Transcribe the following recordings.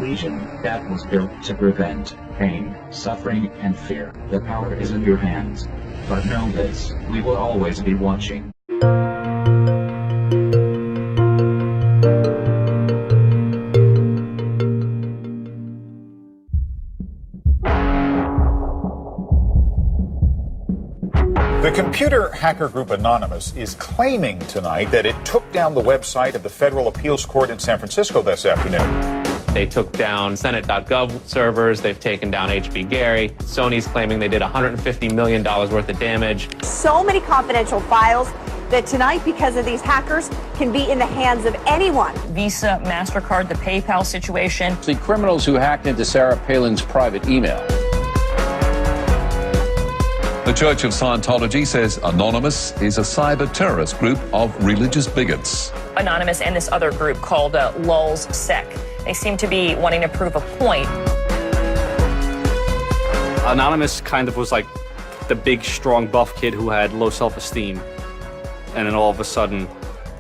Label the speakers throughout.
Speaker 1: legion that was built to prevent pain, suffering, and fear. The power is in your hands. But know this, we will always be watching.
Speaker 2: The computer hacker group Anonymous is claiming tonight that it took down the website of the Federal Appeals Court in San Francisco this afternoon.
Speaker 3: They took down Senate.gov servers. They've taken down HB Gary. Sony's claiming they did $150 million worth of damage.
Speaker 4: So many confidential files that tonight, because of these hackers, can be in the hands of anyone.
Speaker 5: Visa, MasterCard, the PayPal situation.
Speaker 6: The criminals who hacked into Sarah Palin's private email.
Speaker 7: The Church of Scientology says Anonymous is a cyber terrorist group of religious bigots.
Speaker 5: Anonymous and this other group called Lulz Sec. They seem to be wanting to prove a point.
Speaker 8: Anonymous kind of was like the big, strong, buff kid who had low self-esteem. And then all of a sudden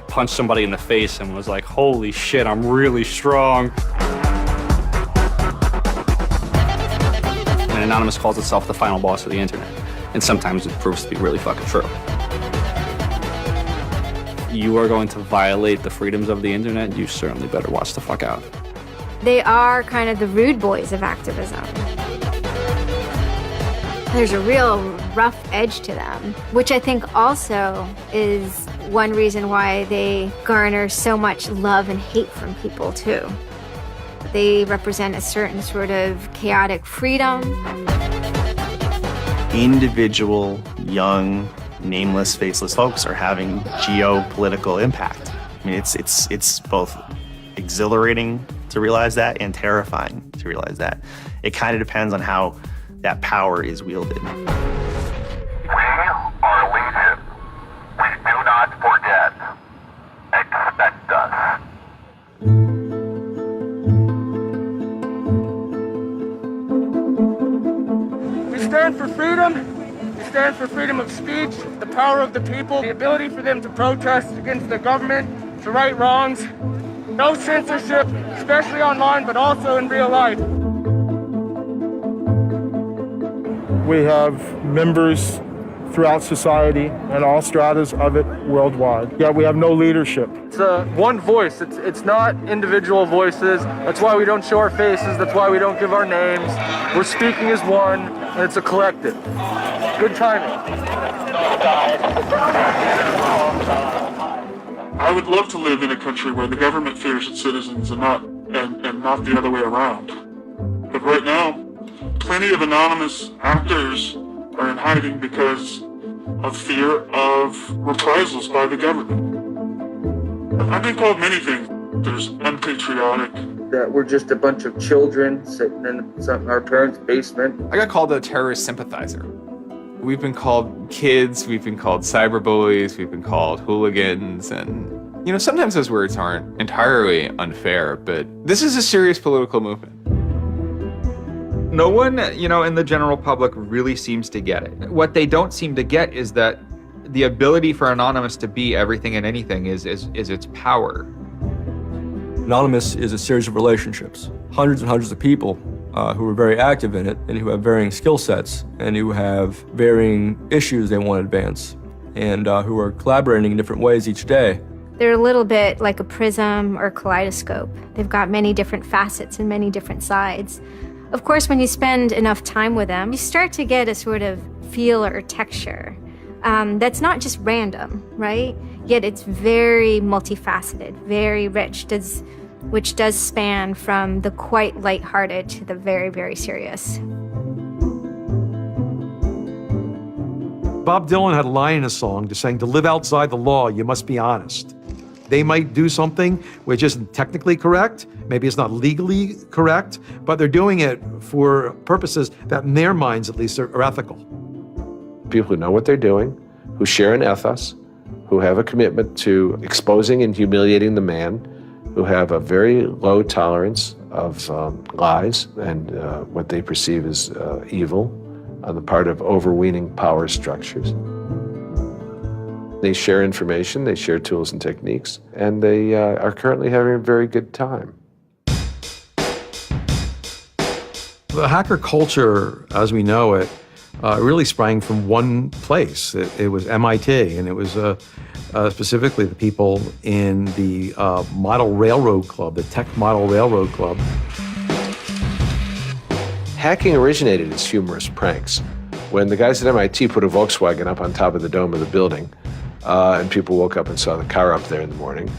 Speaker 8: punched somebody in the face and was like, holy shit, I'm really strong. And Anonymous calls itself the final boss of the internet. And sometimes it proves to be really fucking true. You are going to violate the freedoms of the internet, you certainly better watch the fuck out.
Speaker 9: They are kind of the rude boys of activism. There's a real rough edge to them, which I think also is one reason why they garner so much love and hate from people too. They represent a certain sort of chaotic freedom.
Speaker 10: Individual, young, nameless, faceless folks are having geopolitical impact. I mean, it's both exhilarating to realize that and terrifying to realize that. It kind of depends on how that power is wielded.
Speaker 11: We are Legion. Please do not forget. Expect us.
Speaker 12: We stand for freedom. We stand for freedom of speech, the power of the people, the ability for them to protest against the government, to right wrongs. No censorship, especially online, but also in real life.
Speaker 13: We have members throughout society and all stratas of it worldwide. Yet we have no leadership.
Speaker 12: It's one voice. It's not individual voices. That's why we don't show our faces. That's why we don't give our names. We're speaking as one, and it's a collective. Good timing.
Speaker 14: I would love to live in a country where the government fears its citizens and not the other way around. But right now, plenty of anonymous actors are in hiding because of fear of reprisals by the government. I've been called many things. There's unpatriotic.
Speaker 12: That we're just a bunch of children sitting in our parents' basement.
Speaker 15: I got called a terrorist sympathizer. We've been called kids, we've been called cyberbullies, we've been called hooligans, and sometimes those words aren't entirely unfair, but this is a serious political movement.
Speaker 16: No one, in the general public really seems to get it. What they don't seem to get is that the ability for Anonymous to be everything and anything is its power.
Speaker 17: Anonymous is a series of relationships, hundreds and hundreds of people who are very active in it and who have varying skill sets and who have varying issues they want to advance and who are collaborating in different ways each day.
Speaker 9: They're a little bit like a prism or kaleidoscope. They've got many different facets and many different sides. Of course, when you spend enough time with them, you start to get a sort of feel or texture that's not just random, right? Yet it's very multifaceted, very rich, which does span from the quite lighthearted to the very, very serious.
Speaker 18: Bob Dylan had a line in a song just saying, to live outside the law, you must be honest. They might do something which isn't technically correct, maybe it's not legally correct, but they're doing it for purposes that in their minds at least are ethical.
Speaker 6: People who know what they're doing, who share an ethos, who have a commitment to exposing and humiliating the man, who have a very low tolerance of lies and what they perceive as evil on the part of overweening power structures. They share information, they share tools and techniques, and they are currently having a very good time.
Speaker 18: The hacker culture, as we know it, really sprang from one place. It was MIT, and it was specifically the people in the Model Railroad Club, the Tech Model Railroad Club.
Speaker 6: Hacking originated as humorous pranks. When the guys at MIT put a Volkswagen up on top of the dome of the building, and people woke up and saw the car up there in the morning,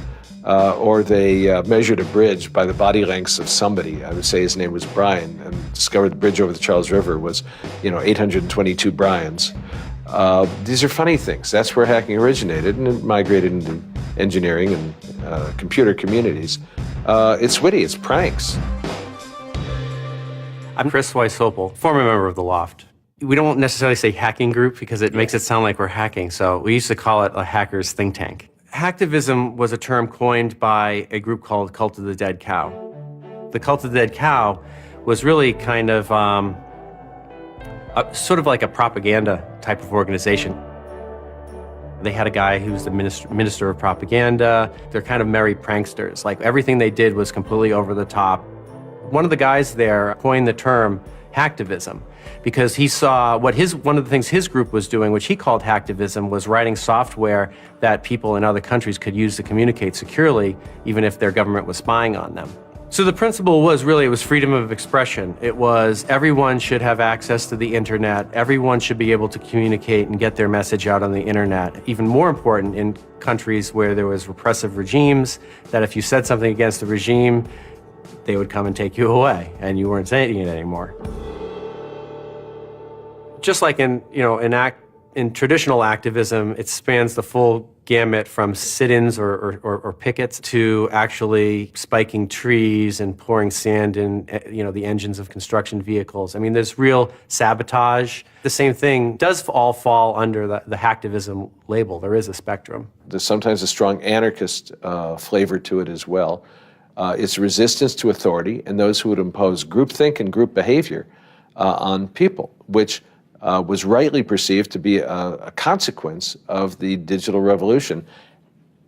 Speaker 6: or they measured a bridge by the body lengths of somebody. I would say his name was Brian, and discovered the bridge over the Charles River was, 822 Brians. These are funny things. That's where hacking originated, and it migrated into engineering and computer communities. It's witty, it's pranks.
Speaker 19: I'm Chris Weishopel, former member of the Loft. We don't necessarily say hacking group because it makes it sound like we're hacking, so we used to call it a hackers think tank. Hacktivism was a term coined by a group called Cult of the Dead Cow. The Cult of the Dead Cow was really kind of sort of like a propaganda type of organization. They had a guy who was the minister of propaganda. They're kind of merry pranksters. Like everything they did was completely over the top. One of the guys there coined the term hacktivism because he saw one of the things his group was doing, which he called hacktivism, was writing software that people in other countries could use to communicate securely, even if their government was spying on them. So the principle was freedom of expression. It was everyone should have access to the internet. Everyone should be able to communicate and get their message out on the internet. Even more important in countries where there was repressive regimes, that if you said something against the regime, they would come and take you away, and you weren't saying it anymore. Just like in traditional activism, it spans the full gamut from sit-ins or pickets to actually spiking trees and pouring sand in the engines of construction vehicles. I mean, there's real sabotage. The same thing does all fall under the hacktivism label. There is a spectrum.
Speaker 6: There's sometimes a strong anarchist flavor to it as well. It's resistance to authority and those who would impose groupthink and group behavior on people, which was rightly perceived to be a consequence of the digital revolution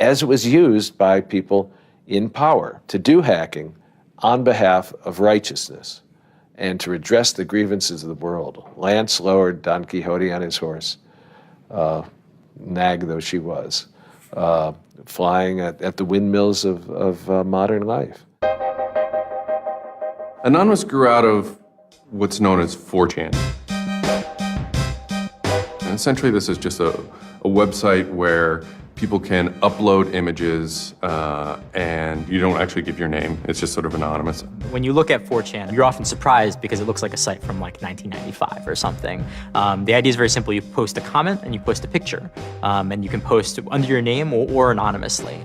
Speaker 6: as it was used by people in power to do hacking on behalf of righteousness and to redress the grievances of the world. Lance lowered Don Quixote on his horse, nag though she was, flying at the windmills of modern life.
Speaker 20: Anonymous grew out of what's known as 4chan. And essentially, this is just a website where people can upload images and you don't actually give your name. It's just sort of anonymous.
Speaker 21: When you look at 4chan, you're often surprised because it looks like a site from like 1995 or something. The idea is very simple. You post a comment and you post a picture. And you can post under your name or anonymously.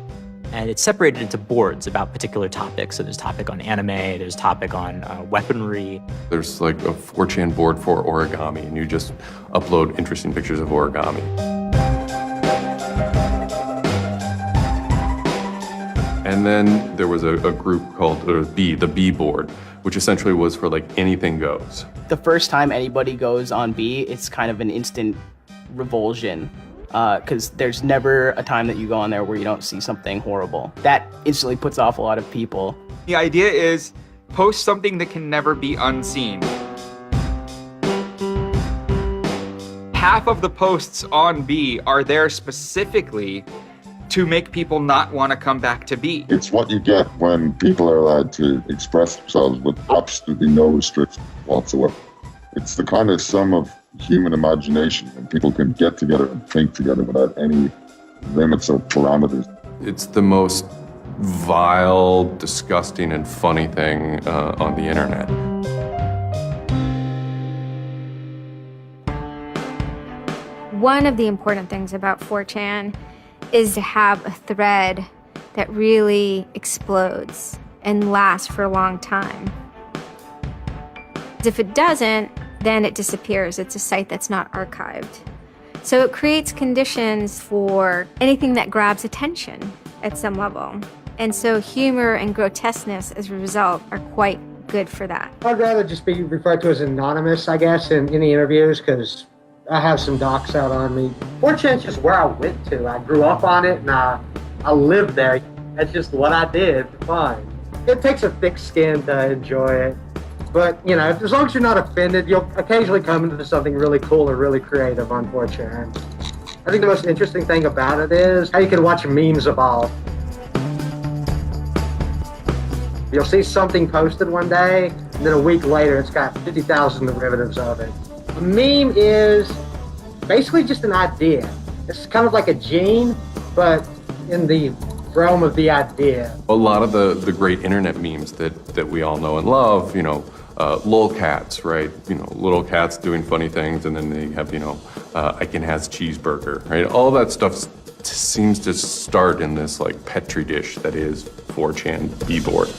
Speaker 21: And it's separated into boards about particular topics. So there's topic on anime, there's topic on weaponry.
Speaker 20: There's like a 4chan board for origami, and you just upload interesting pictures of origami. And then there was a group called the B board, which essentially was for like anything goes.
Speaker 22: The first time anybody goes on B, it's kind of an instant revulsion. Because there's never a time that you go on there where you don't see something horrible. That instantly puts off a lot of people.
Speaker 16: The idea is post something that can never be unseen. Half of the posts on B are there specifically to make people not want to come back to B.
Speaker 23: It's what you get when people are allowed to express themselves with absolutely no restrictions whatsoever. It's the kind of sum of human imagination, and people can get together and think together without any limits or parameters.
Speaker 20: It's the most vile, disgusting, and funny thing on the internet.
Speaker 9: One of the important things about 4chan is to have a thread that really explodes and lasts for a long time. If it doesn't, then it disappears. It's a site that's not archived. So it creates conditions for anything that grabs attention at some level. And so humor and grotesqueness as a result are quite good for that.
Speaker 24: I'd rather just be referred to as anonymous, I guess, in any interviews, because I have some docs out on me. 4chan's just where I went to. I grew up on it and I lived there. That's just what I did for fun. It takes a thick skin to enjoy it. But, you know, as long as you're not offended, you'll occasionally come into something really cool or really creative on 4chan. I think the most interesting thing about it is how you can watch memes evolve. You'll see something posted one day, and then a week later, it's got 50,000 derivatives of it. A meme is basically just an idea. It's kind of like a gene, but in the realm of the idea.
Speaker 20: A lot of the great internet memes that we all know and love, you know, lolcats, right? You know, little cats doing funny things, and then they have, you know, Icon has cheeseburger, right? All that stuff seems to start in this like petri dish that is 4chan B-board.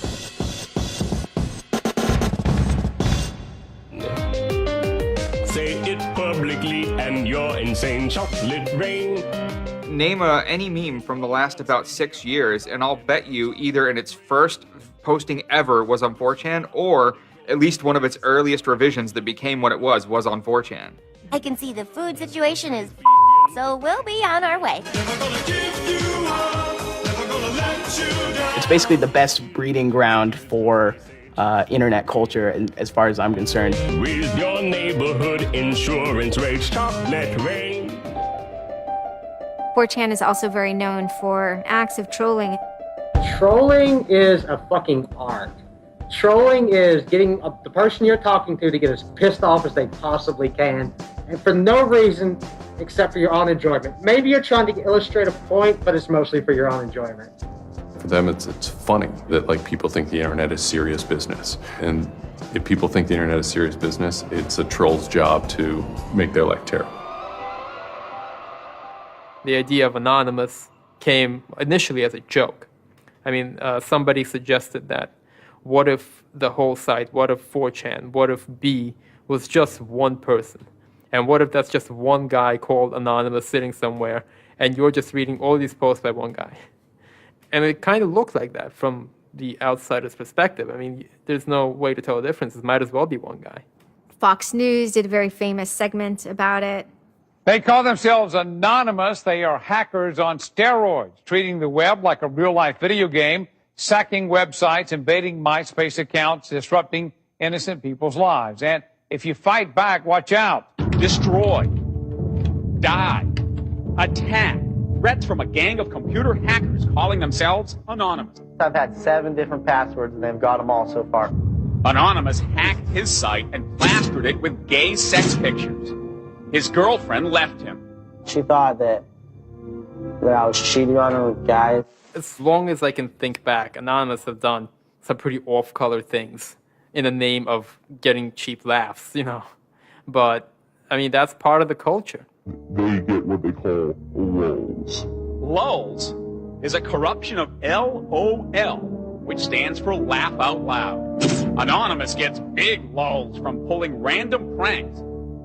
Speaker 1: Say it publicly and your insane chocolate rain.
Speaker 16: Name any meme from the last about 6 years, and I'll bet you either in its first posting ever was on 4chan, or at least one of its earliest revisions that became what it was on 4chan.
Speaker 2: I can see the food situation is so we'll be on our way.
Speaker 22: It's basically the best breeding ground for internet culture, as far as I'm concerned.
Speaker 1: With your neighborhood insurance rates, chocolate rain.
Speaker 9: 4chan is also very known for acts of trolling.
Speaker 24: Trolling is a fucking art. Trolling is getting the person you're talking to get as pissed off as they possibly can, and for no reason except for your own enjoyment. Maybe you're trying to illustrate a point, but it's mostly for your own enjoyment.
Speaker 20: For them, it's funny that like people think the internet is serious business. And if people think the internet is serious business, it's a troll's job to make their life terrible.
Speaker 3: The idea of anonymous came initially as a joke. I mean, somebody suggested that what if the whole site, what if 4chan, what if B was just one person? And what if that's just one guy called Anonymous sitting somewhere and you're just reading all these posts by one guy? And it kind of looks like that from the outsider's perspective. I mean, there's no way to tell the difference. It might as well be one guy.
Speaker 9: Fox News did a very famous segment about it.
Speaker 4: They call themselves anonymous. They are hackers on steroids, treating the web like a real-life video game, sacking websites, invading MySpace accounts, disrupting innocent people's lives. And if you fight back, watch out.
Speaker 25: Destroy, die, attack. Threats from a gang of computer hackers calling themselves Anonymous.
Speaker 26: I've had 7 different passwords and they've got them all so far.
Speaker 25: Anonymous hacked his site and plastered it with gay sex pictures. His girlfriend left him.
Speaker 26: She thought that I was cheating on her with guys.
Speaker 3: As long as I can think back, Anonymous have done some pretty off-color things in the name of getting cheap laughs, you know. But, I mean, that's part of the culture.
Speaker 14: They get what they call lulz.
Speaker 25: Lulz is a corruption of LOL, which stands for laugh out loud. Anonymous gets big lulz from pulling random pranks.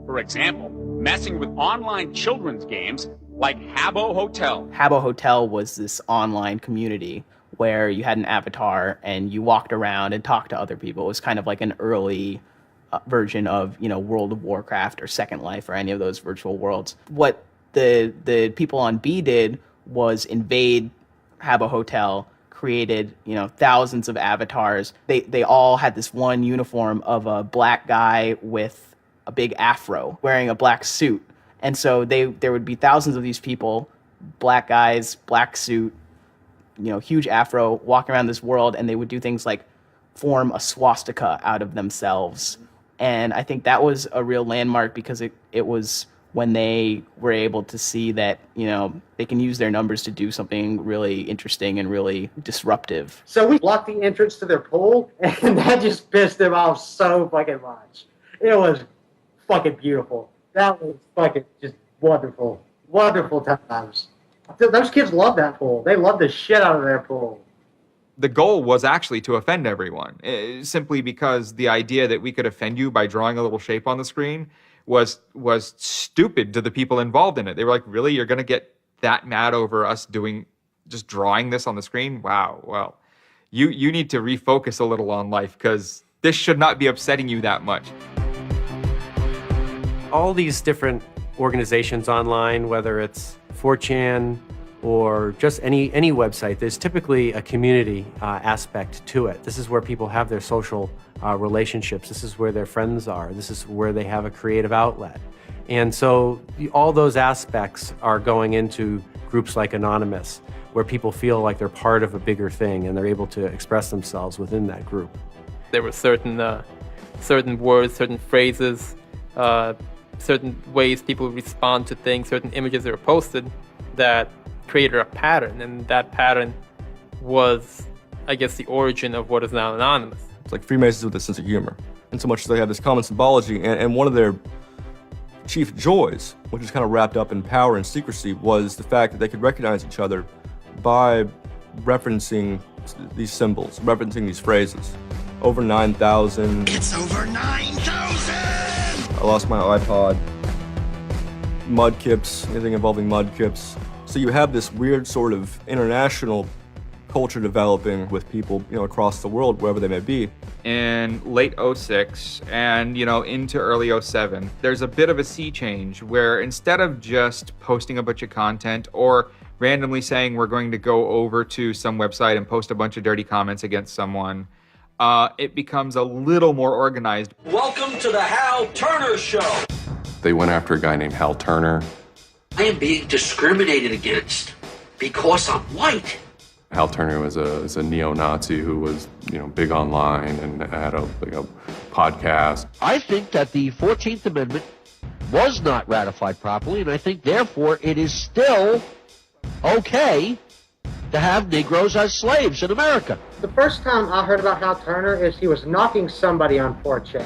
Speaker 25: For example, messing with online children's games like Habbo Hotel.
Speaker 22: Habbo Hotel was this online community where you had an avatar and you walked around and talked to other people. It was kind of like an early version of, you know, World of Warcraft or Second Life or any of those virtual worlds. What the people on B did was invade Habbo Hotel, created, you know, thousands of avatars. They all had this one uniform of a black guy with a big afro wearing a black suit. And so there would be thousands of these people, black guys, black suit, you know, huge afro, walking around this world, and they would do things like form a swastika out of themselves. And I think that was a real landmark because it was when they were able to see that, you know, they can use their numbers to do something really interesting and really disruptive.
Speaker 24: So we blocked the entrance to their pool, and that just pissed them off so fucking much. It was fucking beautiful. That was fucking just wonderful. Wonderful times. Those kids love that pool. They love the shit out of their pool.
Speaker 16: The goal was actually to offend everyone, simply because the idea that we could offend you by drawing a little shape on the screen was stupid to the people involved in it. They were like, really? You're going to get that mad over us just drawing this on the screen? Wow. Well, you need to refocus a little on life because this should not be upsetting you that much.
Speaker 19: All these different organizations online, whether it's 4chan or just any website, there's typically a community aspect to it. This is where people have their social relationships. This is where their friends are. This is where they have a creative outlet. And so all those aspects are going into groups like Anonymous, where people feel like they're part of a bigger thing and they're able to express themselves within that group.
Speaker 3: There were certain words, certain phrases, certain ways people respond to things, certain images that were posted that created a pattern, and that pattern was, I guess, the origin of what is now Anonymous.
Speaker 17: It's like Freemasons with a sense of humor, in so much as they have this common symbology, and one of their chief joys, which is kind of wrapped up in power and secrecy, was the fact that they could recognize each other by referencing these symbols, referencing these phrases. Over 9,000.
Speaker 5: It's over 9,000!
Speaker 17: I lost my iPod. Mudkips, anything involving mudkips. So you have this weird sort of international culture developing with people, across the world, wherever they may be.
Speaker 16: In late 06 and, into early 07, there's a bit of a sea change where instead of just posting a bunch of content or randomly saying we're going to go over to some website and post a bunch of dirty comments against someone, it becomes a little more organized.
Speaker 5: Welcome to the Hal Turner Show.
Speaker 20: They went after a guy named Hal Turner.
Speaker 5: I am being discriminated against because I'm white.
Speaker 20: Hal Turner was a neo-Nazi who was, big online and had a podcast.
Speaker 5: I think that the 14th Amendment was not ratified properly, and I think, therefore, it is still okay to have Negroes as slaves in America.
Speaker 24: The first time I heard about Hal Turner is he was knocking somebody on 4chan.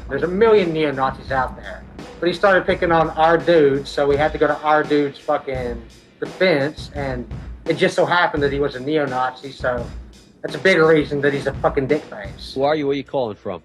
Speaker 24: There's a million neo-Nazis out there. But he started picking on our dudes, so we had to go to our dude's fucking defense, and it just so happened that he was a neo-Nazi, so that's a bigger reason that he's a fucking dickface.
Speaker 5: Who are you? Where are you calling from?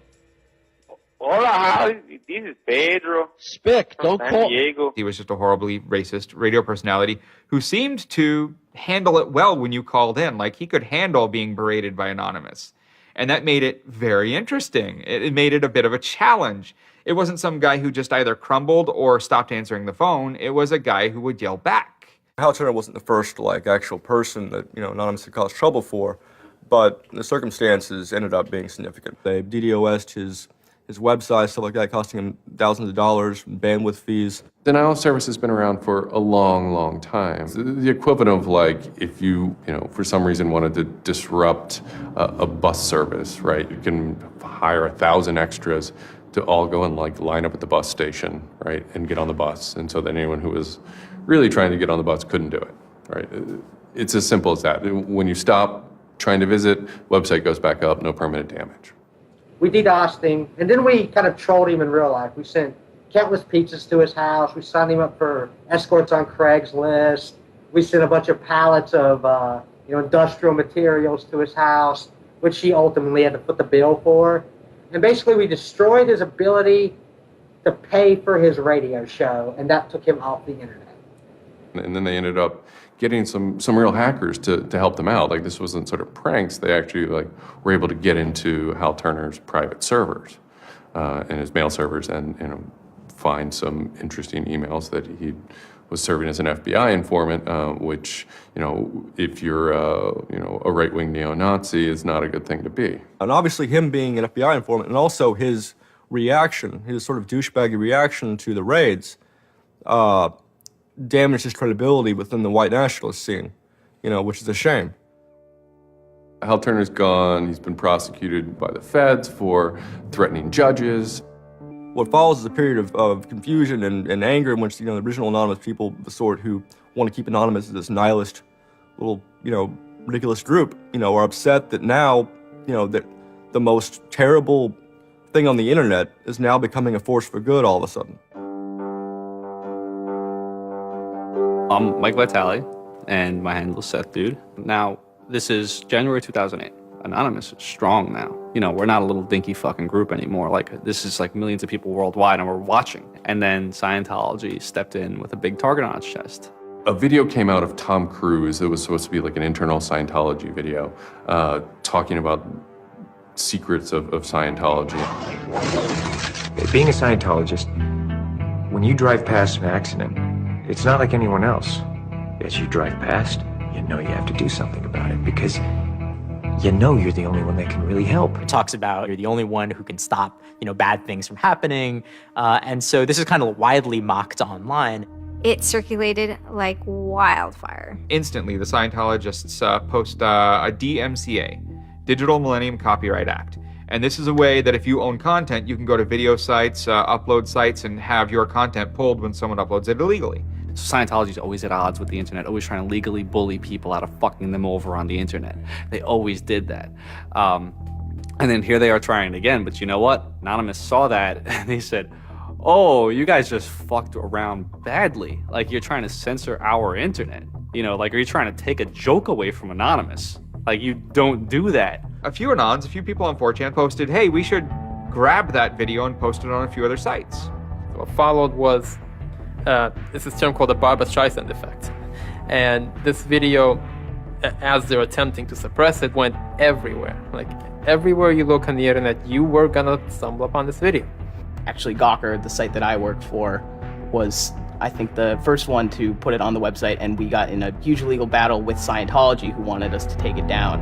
Speaker 7: Hola, this is Pedro.
Speaker 5: Spick, don't call.
Speaker 7: Diego.
Speaker 16: He was just a horribly racist radio personality who seemed to handle it well when you called in. Like, he could handle being berated by Anonymous. And that made it very interesting. It made it a bit of a challenge. It wasn't some guy who just either crumbled or stopped answering the phone. It was a guy who would yell back.
Speaker 17: Hal Turner wasn't the first, actual person that, Anonymous had caused trouble for, but the circumstances ended up being significant. They DDoS'd his website, stuff like that, costing him thousands of dollars, bandwidth fees.
Speaker 20: Denial of service has been around for a long, long time. The equivalent of if you, for some reason wanted to disrupt a bus service, right? You can hire 1,000 extras to all go and line up at the bus station, right, and get on the bus. And so that anyone who was really trying to get on the bus couldn't do it, right? It's as simple as that. When you stop trying to visit, website goes back up, no permanent damage.
Speaker 24: We DDoSed him, and then we kind of trolled him in real life. We sent countless pizzas to his house. We signed him up for escorts on Craigslist. We sent a bunch of pallets of industrial materials to his house, which he ultimately had to foot the bill for. And basically, we destroyed his ability to pay for his radio show, and that took him off the internet.
Speaker 20: And then they ended up getting some real hackers to help them out. This wasn't sort of pranks. They actually were able to get into Hal Turner's private servers and his mail servers and find some interesting emails that he was serving as an FBI informant, which, if you're a right-wing neo-Nazi, is not a good thing to be.
Speaker 17: And obviously him being an FBI informant and also his reaction, his sort of douchebaggy reaction to the raids, damaged his credibility within the white nationalist scene, which is a shame.
Speaker 20: Hal Turner's gone. He's been prosecuted by the feds for threatening judges.
Speaker 17: What follows is a period of confusion and anger in which, the original Anonymous people, the sort who want to keep Anonymous as this nihilist little, ridiculous group, are upset that now, that the most terrible thing on the internet is now becoming a force for good all of a sudden.
Speaker 8: I'm Mike Vitale, and my handle is Seth Dude. Now, this is January 2008. Anonymous is strong now. We're not a little dinky fucking group anymore. This is millions of people worldwide, and we're watching. And then Scientology stepped in with a big target on its chest.
Speaker 20: A video came out of Tom Cruise. It was supposed to be an internal Scientology video, talking about secrets of Scientology.
Speaker 10: Being a Scientologist, when you drive past an accident, it's not like anyone else. As you drive past, you know you have to do something about it because you know you're the only one that can really help.
Speaker 21: It talks about you're the only one who can stop, bad things from happening. And so this is kind of widely mocked online.
Speaker 9: It circulated like wildfire.
Speaker 16: Instantly, the Scientologists post a DMCA, Digital Millennium Copyright Act. And this is a way that if you own content, you can go to video sites, upload sites, and have your content pulled when someone uploads it illegally.
Speaker 8: So Scientology's always at odds with the internet, always trying to legally bully people out of fucking them over on the internet. They always did that. And then here they are trying again, but you know what? Anonymous saw that and they said, oh, you guys just fucked around badly. Like, you're trying to censor our internet. Are you trying to take a joke away from Anonymous? Like, you don't do that.
Speaker 16: A few people on 4chan posted, hey, we should grab that video and post it on a few other sites.
Speaker 3: What followed was, this is a term called the Barbra Streisand effect. And this video, as they're attempting to suppress it, went everywhere. Like, everywhere you look on the internet, you were gonna stumble upon this video.
Speaker 22: Actually, Gawker, the site that I work for, was, I think, the first one to put it on the website, and we got in a huge legal battle with Scientology, who wanted us to take it down.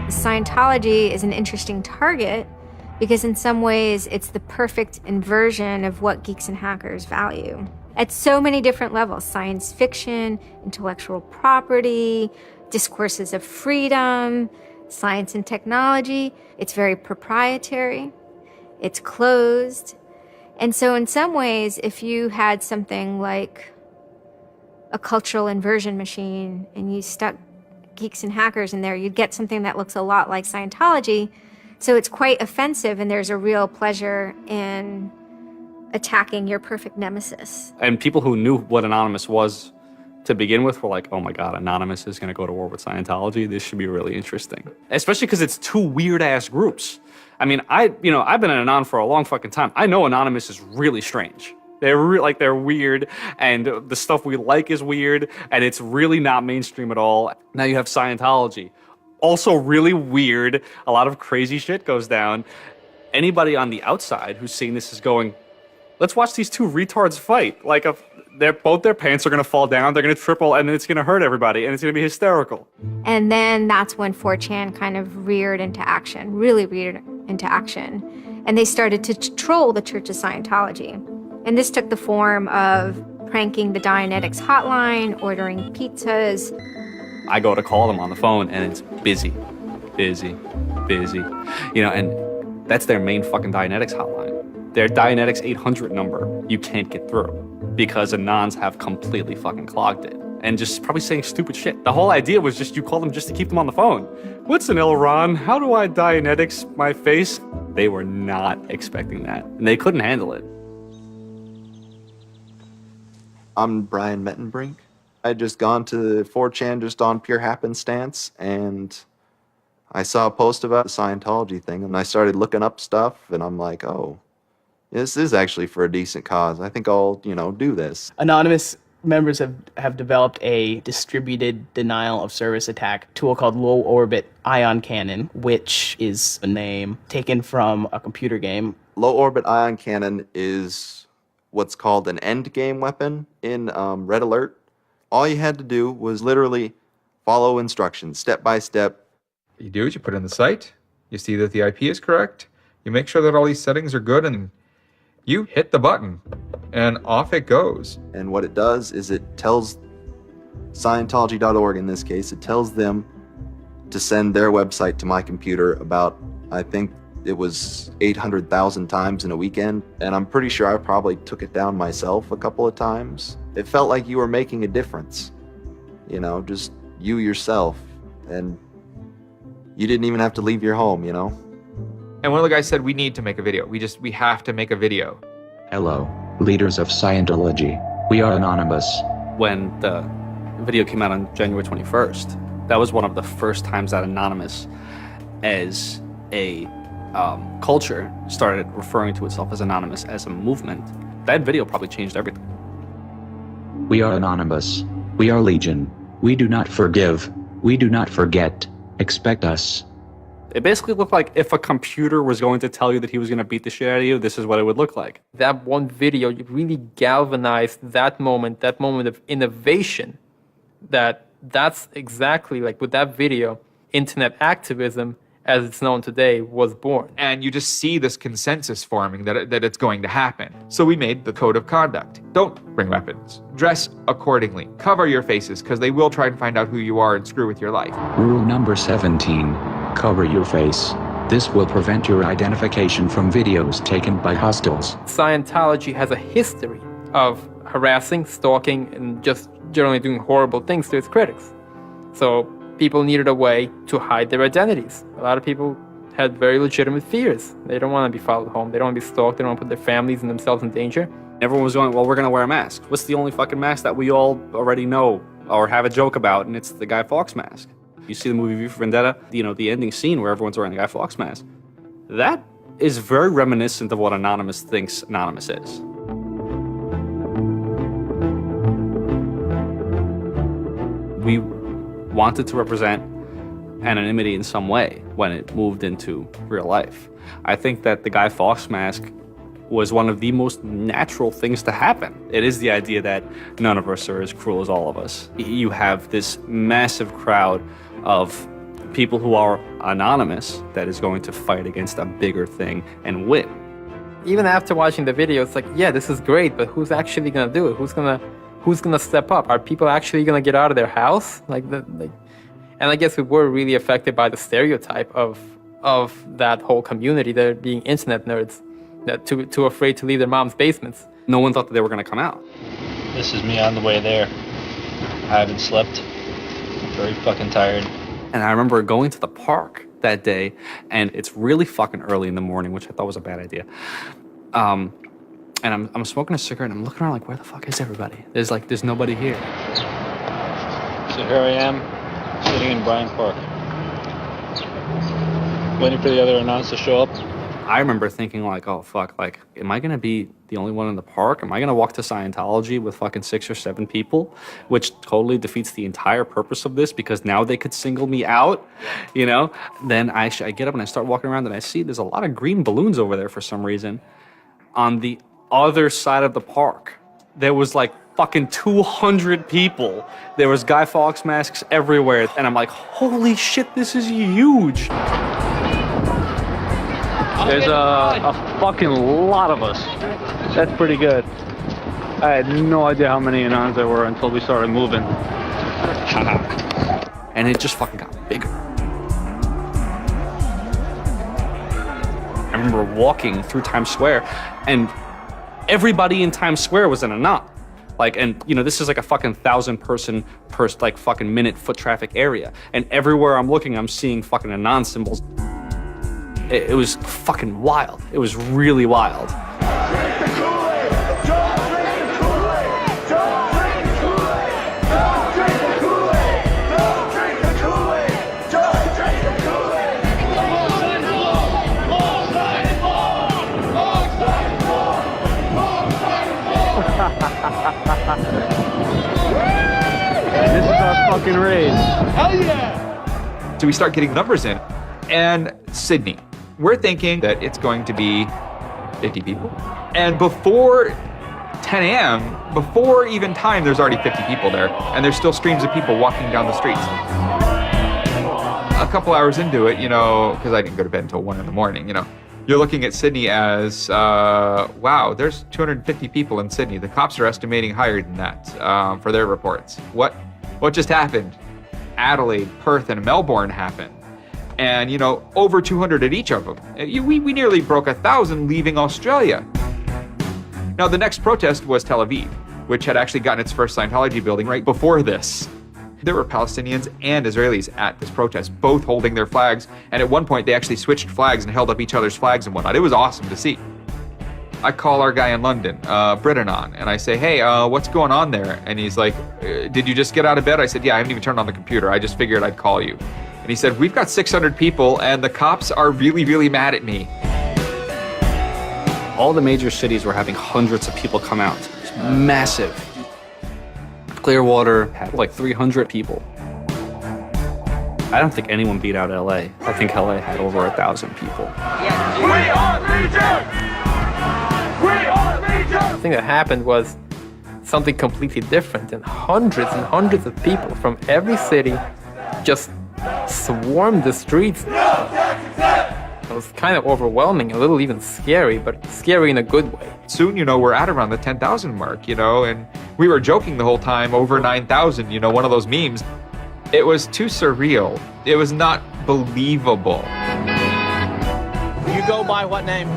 Speaker 9: Scientology is an interesting target because in some ways it's the perfect inversion of what geeks and hackers value. At so many different levels: science fiction, intellectual property, discourses of freedom, science and technology. It's very proprietary, it's closed. And so in some ways, if you had something like a cultural inversion machine and you stuck geeks and hackers in there, you'd get something that looks a lot like Scientology. So it's quite offensive, and there's a real pleasure in attacking your perfect nemesis.
Speaker 8: And people who knew what Anonymous was to begin with were like, oh my God, Anonymous is going to go to war with Scientology. This should be really interesting. Especially because it's two weird-ass groups. I mean, I've been an Anon for a long fucking time. I know Anonymous is really strange. They're weird, and the stuff we like is weird, and it's really not mainstream at all. Now you have Scientology. Also really weird. A lot of crazy shit goes down. Anybody on the outside who's seeing this is going, let's watch these two retards fight. Like, both their pants are gonna fall down, they're gonna triple, and then it's gonna hurt everybody, and it's gonna be hysterical.
Speaker 9: And then that's when 4chan kind of reared into action, really reared into action. And they started to troll the Church of Scientology. And this took the form of pranking the Dianetics hotline, ordering pizzas.
Speaker 8: I go to call them on the phone and it's busy. And that's their main fucking Dianetics hotline. Their Dianetics 800 number, you can't get through because Anons have completely fucking clogged it and just probably saying stupid shit. The whole idea was just you call them just to keep them on the phone. What's an Elron? How do I Dianetics my face? They were not expecting that and they couldn't handle it.
Speaker 6: I'm Brian Mettenbrink. I had just gone to 4chan just on pure happenstance, and I saw a post about the Scientology thing, and I started looking up stuff, and I'm like, oh, this is actually for a decent cause. I think I'll, do this.
Speaker 22: Anonymous members have developed a distributed denial of service attack tool called Low Orbit Ion Cannon, which is a name taken from a computer game.
Speaker 6: Low Orbit Ion Cannon is what's called an end game weapon in Red Alert. All you had to do was literally follow instructions step by step.
Speaker 16: You do is you put in the site, you see that the IP is correct, you make sure that all these settings are good, and you hit the button, and off it goes.
Speaker 6: And what it does is it tells Scientology.org, in this case, it tells them to send their website to my computer about, I think, it was 800,000 times in a weekend, and I'm pretty sure I probably took it down myself a couple of times. It felt like you were making a difference, just you yourself, and you didn't even have to leave your home,
Speaker 16: And one of the guys said, we need to make a video. We have to make a video.
Speaker 11: Hello, leaders of Scientology. We are Anonymous.
Speaker 8: When the video came out on January 21st, that was one of the first times that Anonymous, as a culture, started referring to itself as Anonymous as a movement. That video probably changed everything.
Speaker 11: We are Anonymous. We are Legion. We do not forgive. We do not forget. Expect us.
Speaker 8: It basically looked like if a computer was going to tell you that he was going to beat the shit out of you, this is what it would look like.
Speaker 3: That one video really galvanized that moment of innovation. That's exactly like with that video, internet activism, as it's known today, was born.
Speaker 16: And you just see this consensus forming that it's going to happen. So we made the code of conduct. Don't bring weapons. Dress accordingly. Cover your faces, because they will try and find out who you are and screw with your life.
Speaker 11: Rule number 17. Cover your face. This will prevent your identification from videos taken by hostiles.
Speaker 3: Scientology has a history of harassing, stalking, and just generally doing horrible things to its critics. So people needed a way to hide their identities. A lot of people had very legitimate fears. They don't want to be followed home. They don't want to be stalked. They don't want to put their families and themselves in danger.
Speaker 8: Everyone was going, well, we're going to wear a mask. What's the only fucking mask that we all already know or have a joke about? And it's the Guy Fawkes mask. You see the movie V for Vendetta, the ending scene where everyone's wearing the Guy Fawkes mask. That is very reminiscent of what Anonymous thinks Anonymous is. We wanted to represent anonymity in some way when it moved into real life. I think that the Guy Fawkes mask was one of the most natural things to happen. It is the idea that none of us are as cruel as all of us. You have this massive crowd of people who are anonymous that is going to fight against a bigger thing and win.
Speaker 3: Even after watching the video, it's like, yeah, this is great, but who's actually gonna do it? Who's gonna step up? Are people actually gonna get out of their house? And I guess we were really affected by the stereotype of that whole community, there being internet nerds, that too afraid to leave their mom's basements.
Speaker 8: No one thought that they were gonna come out.
Speaker 2: This is me on the way there. I haven't slept. I'm very fucking tired.
Speaker 8: And I remember going to the park that day, and it's really fucking early in the morning, which I thought was a bad idea. And I'm smoking a cigarette, and I'm looking around like, where the fuck is everybody? There's nobody here.
Speaker 2: So here I am, sitting in Bryant Park, waiting for the other announce to show up.
Speaker 8: I remember thinking like, oh fuck, like, am I gonna be the only one in the park? Am I gonna walk to Scientology with fucking 6 or 7 people? Which totally defeats the entire purpose of this, because now they could single me out, you know? Then I get up and I start walking around, and I see there's a lot of green balloons over there for some reason. On the other side of the park, there was like fucking 200 people. There was Guy Fawkes masks everywhere. And I'm like, holy shit, this is huge.
Speaker 2: There's a fucking lot of us. That's pretty good. I had no idea how many Anons there were until we started moving.
Speaker 8: And it just fucking got bigger. I remember walking through Times Square, and everybody in Times Square was an Anon. Like, and you know, this is like a fucking 1,000 person per like fucking minute foot traffic area. And everywhere I'm looking, I'm seeing fucking Anon symbols. It was fucking wild. It was really wild.
Speaker 2: This is our fucking raid.
Speaker 16: Hell yeah! So we start getting numbers in. And Sydney, we're thinking that it's going to be 50 people. And before 10 a.m., before even time, there's already 50 people there. And there's still streams of people walking down the streets. A couple hours into it, you know, because I didn't go to bed until 1 in the morning, you know, you're looking at Sydney as, wow, there's 250 people in Sydney. The cops are estimating higher than that for their reports. What just happened? Adelaide, Perth, and Melbourne happened. And, you know, over 200 at each of them. We nearly broke 1,000 leaving Australia. Now, the next protest was Tel Aviv, which had actually gotten its first Scientology building right before this. There were Palestinians and Israelis at this protest, both holding their flags. And at one point, they actually switched flags and held up each other's flags and whatnot. It was awesome to see. I call our guy in London, Britanon, and I say, hey, what's going on there? And he's like, did you just get out of bed? I said, yeah, I haven't even turned on the computer. I just figured I'd call you. And he said, we've got 600 people and the cops are really, really mad at me.
Speaker 8: All the major cities were having hundreds of people come out. It was massive. Clearwater had like 300 people. I don't think anyone beat out LA. I think LA had over 1,000 people.
Speaker 3: The thing that happened was something completely different, and hundreds of people from every city just swarmed the streets. It was kind of overwhelming, a little even scary, but scary in a good way.
Speaker 16: Soon, we're at around the 10,000 mark, and we were joking the whole time, over 9,000, one of those memes. It was too surreal. It was not believable.
Speaker 1: You go by what name?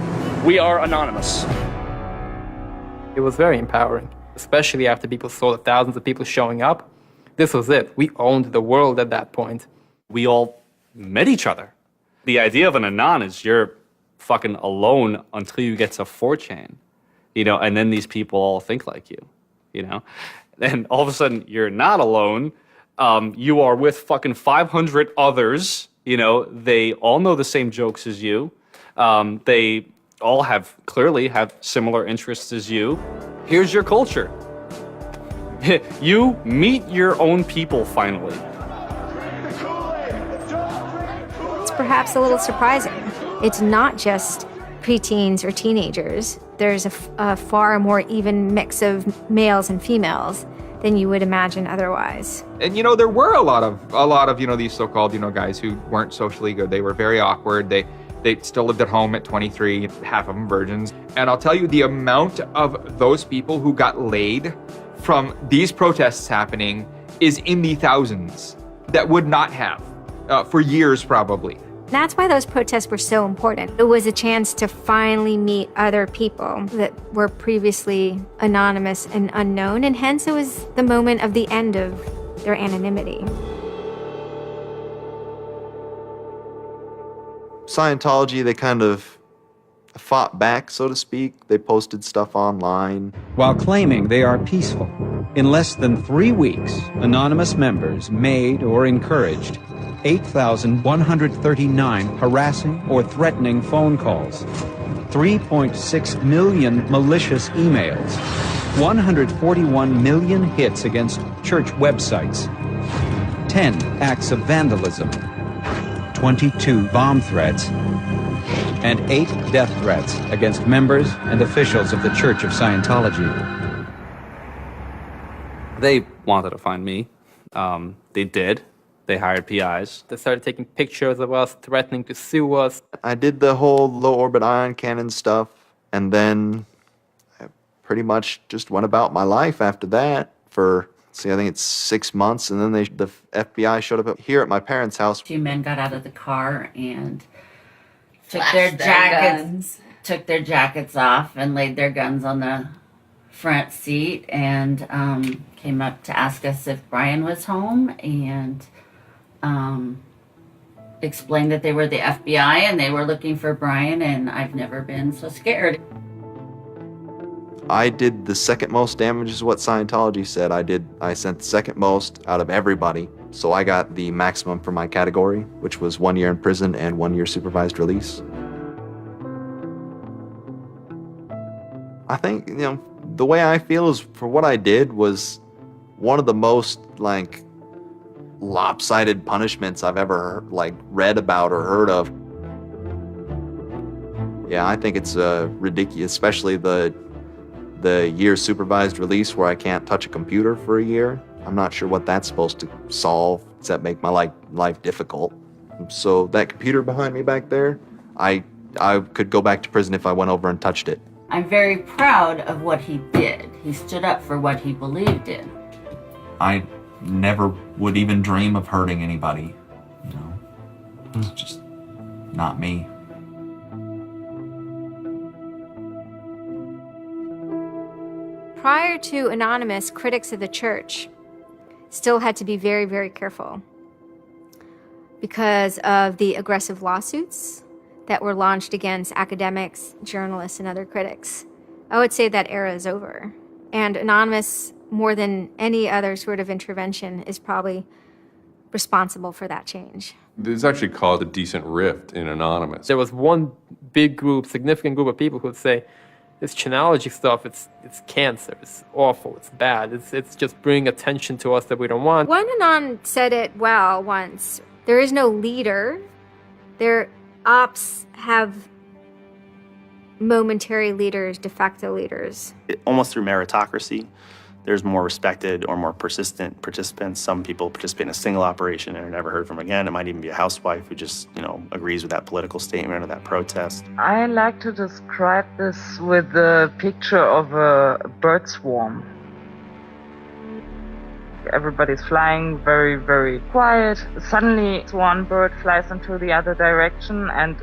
Speaker 25: We are anonymous.
Speaker 3: It was very empowering, especially after people saw the thousands of people showing up. This was it. We owned the world at that point.
Speaker 8: We all met each other. The idea of an Anon is you're fucking alone until you get to 4chan, and then these people all think like you, And all of a sudden, you're not alone. You are with fucking 500 others, they all know the same jokes as you. They all clearly have similar interests as you. Here's your culture. You meet your own people finally.
Speaker 9: It's perhaps a little surprising. It's not just preteens or teenagers. There's a far more even mix of males and females than you would imagine otherwise.
Speaker 16: And there were a lot of these so-called guys who weren't socially good. They were very awkward. They still lived at home at 23, half of them virgins. And I'll tell you, the amount of those people who got laid from these protests happening is in the thousands that would not have for years probably.
Speaker 9: That's why those protests were so important. It was a chance to finally meet other people that were previously anonymous and unknown, and hence it was the moment of the end of their anonymity.
Speaker 6: Scientology, they kind of fought back, so to speak. They posted stuff online.
Speaker 12: While claiming they are peaceful, in less than 3 weeks, anonymous members made or encouraged 8,139 harassing or threatening phone calls, 3.6 million malicious emails, 141 million hits against church websites, 10 acts of vandalism, 22 bomb threats, and 8 death threats against members and officials of the Church of Scientology.
Speaker 8: They wanted to find me. They did. They hired PIs.
Speaker 3: They started taking pictures of us, threatening to sue us.
Speaker 6: I did the whole low orbit ion cannon stuff, and then I pretty much just went about my life after that for, I think it's 6 months, and then the FBI showed up here at my parents' house.
Speaker 13: 2 men got out of the car and took
Speaker 15: Flashed
Speaker 13: took their jackets off and laid their guns on the front seat and came up to ask us if Brian was home and explained that they were the FBI and they were looking for Brian, and I've never been so scared.
Speaker 6: I did the second most damage is what Scientology said. I sent the second most out of everybody. So I got the maximum for my category, which was 1 year in prison and 1 year supervised release. I think, the way I feel is for what I did was one of the most lopsided punishments I've ever read about or heard of. Yeah, I think it's ridiculous, especially the year supervised release where I can't touch a computer for a year. I'm not sure what that's supposed to solve except make my life difficult. So that computer behind me back there, I could go back to prison if I went over and touched it.
Speaker 13: I'm very proud of what he did. He stood up for what he believed in.
Speaker 6: I never would even dream of hurting anybody. It's just not me.
Speaker 9: Prior to Anonymous, critics of the church still had to be very, very careful because of the aggressive lawsuits that were launched against academics, journalists, and other critics. I would say that era is over. And Anonymous, more than any other sort of intervention, is probably responsible for that change.
Speaker 20: This actually caused a decent rift in Anonymous.
Speaker 3: There was one big group, significant group of people who would say, this Chanology stuff, it's cancer, it's awful, it's bad, it's just bringing attention to us that we don't want.
Speaker 9: One Anon said it well once. There is no leader. Their ops have momentary leaders, de facto leaders.
Speaker 4: Almost through meritocracy, there's more respected or more persistent participants. Some people participate in a single operation and are never heard from again. It might even be a housewife who just, agrees with that political statement or that protest.
Speaker 14: I like to describe this with the picture of a bird swarm. Everybody's flying very, very quiet. Suddenly, one bird flies into the other direction and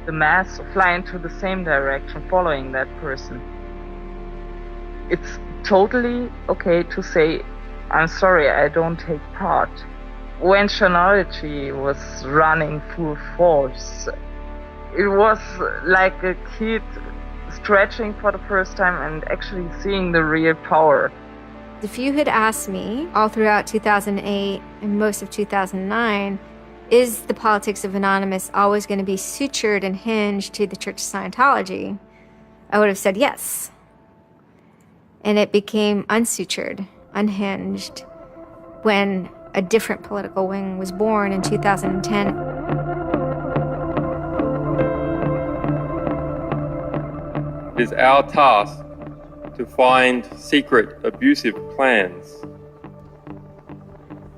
Speaker 14: the mass fly into the same direction, following that person. It's totally okay to say, I'm sorry, I don't take part. When chronology was running full force, it was like a kid stretching for the first time and actually seeing the real power.
Speaker 9: If you had asked me all throughout 2008 and most of 2009, is the politics of Anonymous always going to be sutured and hinged to the Church of Scientology? I would have said yes. And it became unsutured, unhinged, when a different political wing was born in 2010.
Speaker 15: It is our task to find secret abusive plans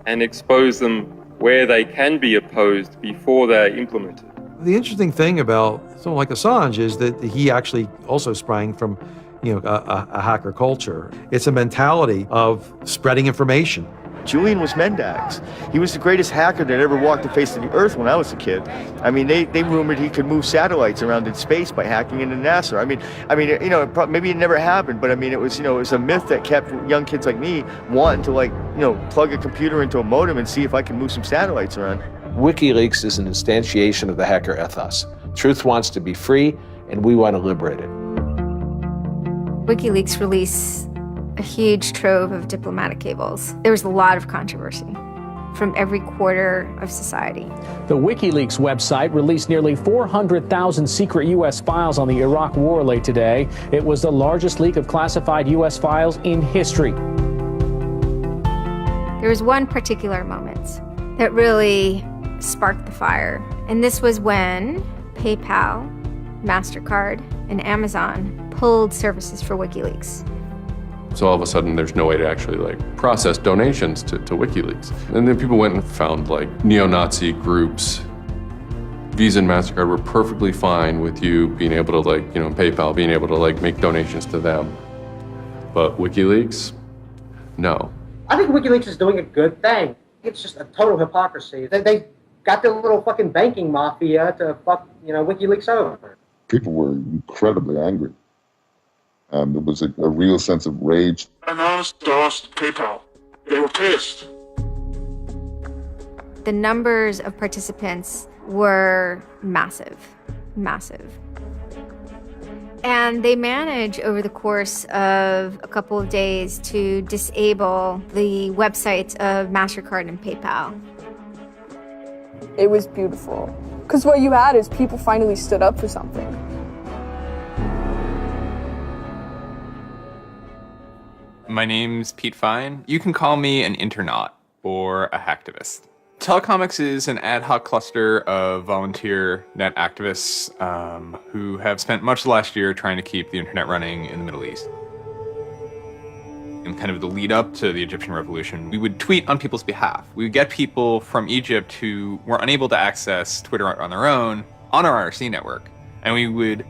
Speaker 15: and expose them where they can be opposed before they're implemented.
Speaker 18: The interesting thing about someone like Assange is that he actually also sprang from, a hacker culture. It's a mentality of spreading information.
Speaker 23: Julian was Mendax. He was the greatest hacker that ever walked the face of the earth when I was a kid. I mean, they rumored he could move satellites around in space by hacking into NASA. Maybe it never happened, but it was a myth that kept young kids like me wanting to plug a computer into a modem and see if I can move some satellites around.
Speaker 26: WikiLeaks is an instantiation of the hacker ethos. Truth wants to be free, and we want to liberate it.
Speaker 9: WikiLeaks released a huge trove of diplomatic cables. There was a lot of controversy from every quarter of society.
Speaker 27: The WikiLeaks website released nearly 400,000 secret U.S. files on the Iraq War late today. It was the largest leak of classified U.S. files in history.
Speaker 9: There was one particular moment that really sparked the fire, and this was when PayPal, MasterCard, and Amazon pulled services for WikiLeaks.
Speaker 20: So all of a sudden, there's no way to actually process donations to WikiLeaks. And then people went and found neo-Nazi groups. Visa and MasterCard were perfectly fine with you being able to PayPal, being able to make donations to them. But WikiLeaks, no.
Speaker 24: I think WikiLeaks is doing a good thing. It's just a total hypocrisy. They got their little fucking banking mafia to fuck, WikiLeaks over.
Speaker 28: People were incredibly angry. There was a real sense of rage.
Speaker 29: Anonymous DOSed PayPal. They were pissed.
Speaker 9: The numbers of participants were massive. And they managed over the course of a couple of days to disable the websites of MasterCard and PayPal.
Speaker 30: It was beautiful. Because what you had is people finally stood up for something.
Speaker 31: My name's Pete Fine. You can call me an internaut or a hacktivist. Telecomics is an ad hoc cluster of volunteer net activists who have spent much of the last year trying to keep the internet running in the Middle East. In kind of the lead up to the Egyptian revolution, we would tweet on people's behalf. We would get people from Egypt who were unable to access Twitter on their own on our IRC network, and we would